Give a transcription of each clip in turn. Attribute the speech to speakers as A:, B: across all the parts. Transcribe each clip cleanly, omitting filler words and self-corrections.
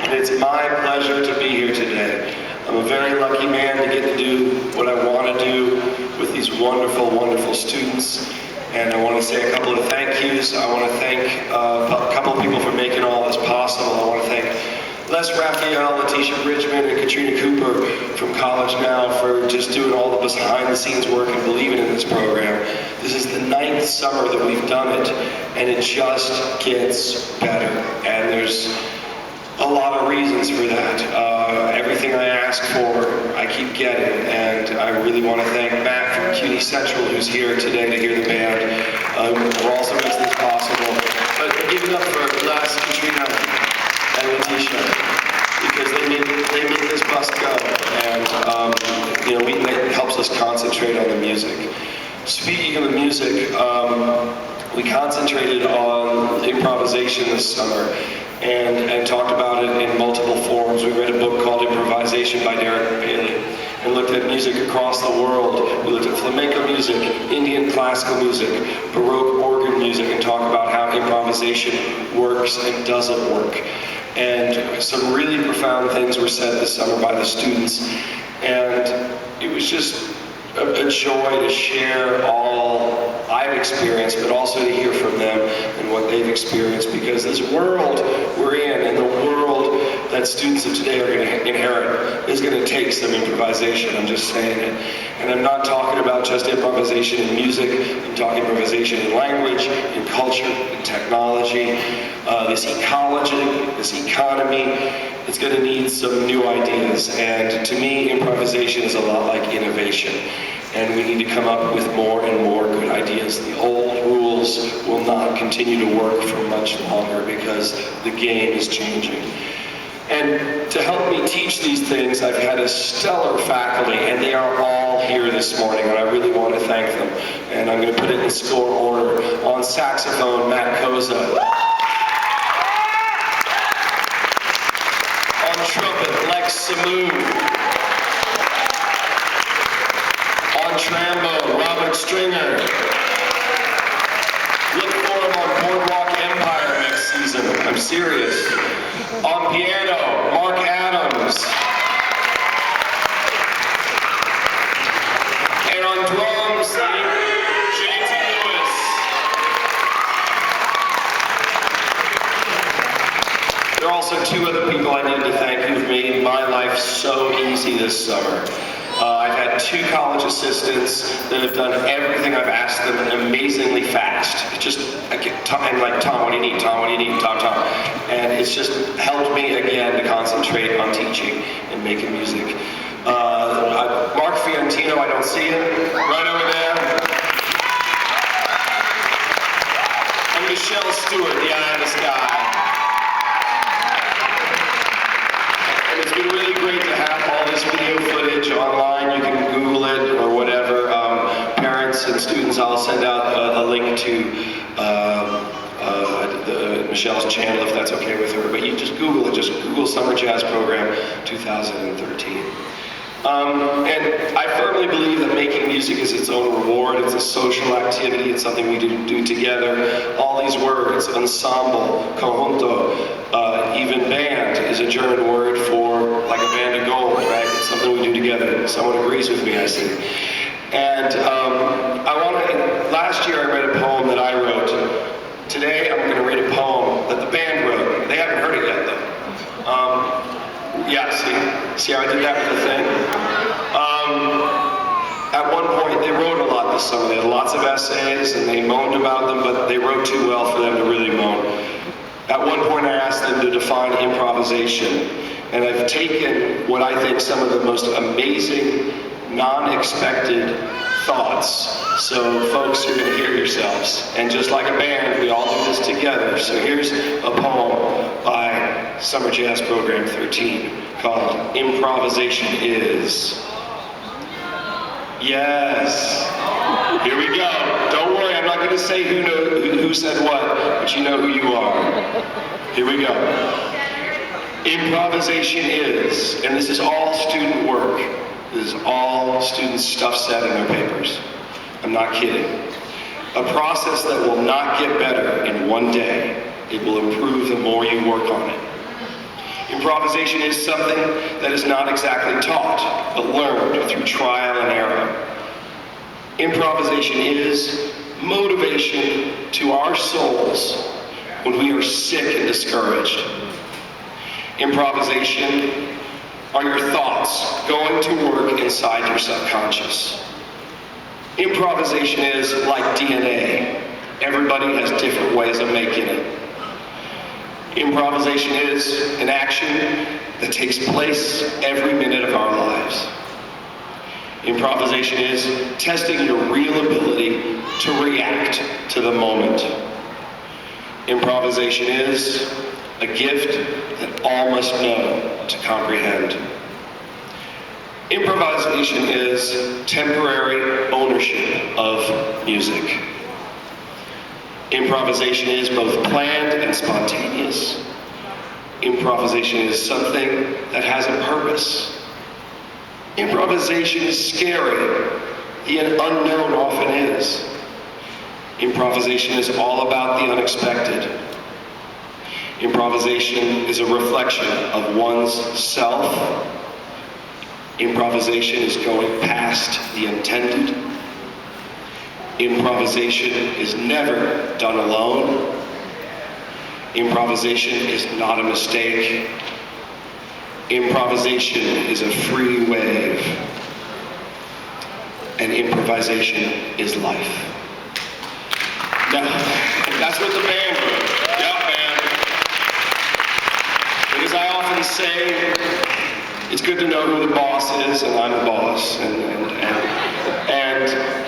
A: and it's my pleasure to be here today. I'm a very lucky man to get to do what I want to do with these wonderful, wonderful students. And I want to say a couple of thank yous. I want to thank a couple of people for making all this possible. I want to thank Les Raphael, Letitia Bridgman, and Katrina Cooper from College Now for just doing all the behind-the-scenes work and believing in this program. This is the 9th summer that we've done it, and it just gets better. And there's a lot of reasons for that. Everything I ask for, I keep getting, and I really want to thank Matt from CUNY Central, who's here today to hear the band, who also makes this possible. But give it up for Les, Katrina, and Letitia, because they make this bus go, and it helps us concentrate on the music. Speaking of the music, we concentrated on improvisation this summer and talked about it in multiple forms. We read a book called Improvisation by Derek Bailey and looked at music across the world. We looked at flamenco music, Indian classical music, Baroque organ music, and talked about how improvisation works and doesn't work. And some really profound things were said this summer by the students, and it was just a joy to share all I've experienced, but also to hear from them and what they've experienced, because this world we're in and the world that students of today are going to inherit is going to take some improvisation. I'm just saying it. And I'm not talking about just improvisation in music. I'm talking improvisation in language, in culture, in technology, this ecology, this economy. It's going to need some new ideas. And to me, improvisation is a lot like innovation. And we need to come up with more and more good ideas. The old rules will not continue to work for much longer because the game is changing. And to help me teach these things, I've had a stellar faculty, and they are all here this morning, and I really want to thank them. And I'm going to put it in score order. On saxophone, Matt Koza. On trumpet, Lex Samoon. On trombone, Robert Stringer. Look for him on Boardwalk Empire next season. I'm serious. On piano, Mark Adams. And on drums, JT Lewis. There are also two other people I need to thank who've made my life so easy this summer. I've had 2 college assistants that have done everything I've asked them amazingly fast. I'm like, Tom, what do you need? Tom, what do you need? Tom. And it's just helped me again to concentrate on teaching and making music. Mark Fiorentino, I don't see him, right over there. And Michelle Stewart, the eye in the sky. And it's been really great to have all this video footage online. You can Google it or whatever. Parents and students, I'll send out a link to Michelle's channel if that's okay with her. But you just Google it. Just Google Summer Jazz Program 2013. And I firmly believe that making music is its own reward. It's a social activity. It's something we do together. All these words, ensemble, conjunto, even band is a German word for like a band of gold, right? It's something we do together. Someone agrees with me, I see. And last year I read a poem that I wrote. Today I'm going to read a poem that the band wrote. They haven't heard it yet, though. Yeah, see how I did that with the thing? At one point, they wrote a lot this summer. They had lots of essays, and they moaned about them, but they wrote too well for them to really moan. At one point, I asked them to define improvisation, and I've taken what I think some of the most amazing, non-expected thoughts. So, folks, you're going to hear yourselves. And just like a band, we all do this together. So here's a poem by Summer Jazz Program 13 called Improvisation Is. Yes. Here we go. Don't worry, I'm not going to say who said what, but you know who you are. Here we go. Improvisation is, and this is all student work. This is all student stuff said in their papers. I'm not kidding. A process that will not get better in one day. It will improve the more you work on it. Improvisation is something that is not exactly taught, but learned through trial and error. Improvisation is motivation to our souls when we are sick and discouraged. Improvisation are your thoughts going to work inside your subconscious. Improvisation is like DNA. Everybody has different ways of making it. Improvisation is an action that takes place every minute of our lives. Improvisation is testing your real ability to react to the moment. Improvisation is a gift that all must know to comprehend. Improvisation is temporary ownership of music. Improvisation is both planned and spontaneous. Improvisation is something that has a purpose. Improvisation is scary. The unknown often is. Improvisation is all about the unexpected. Improvisation is a reflection of one's self. Improvisation is going past the intended. Improvisation is never done alone. Improvisation is not a mistake. Improvisation is a free wave. And improvisation is life. Now, that's what the band wrote. Yeah, man. And as I often say, it's good to know who the boss is, and I'm the boss. And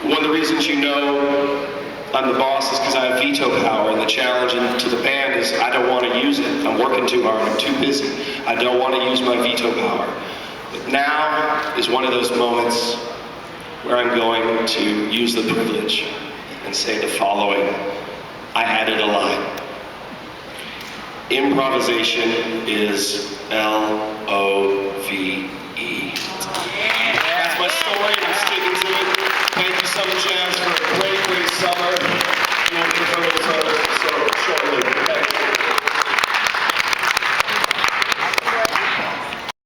A: one of the reasons you know I'm the boss is because I have veto power, and the challenge to the band is I don't want to use it. I'm working too hard, I'm too busy. I don't want to use my veto power. But now is one of those moments where I'm going to use the privilege and say the following. I added a line. Improvisation is LOL.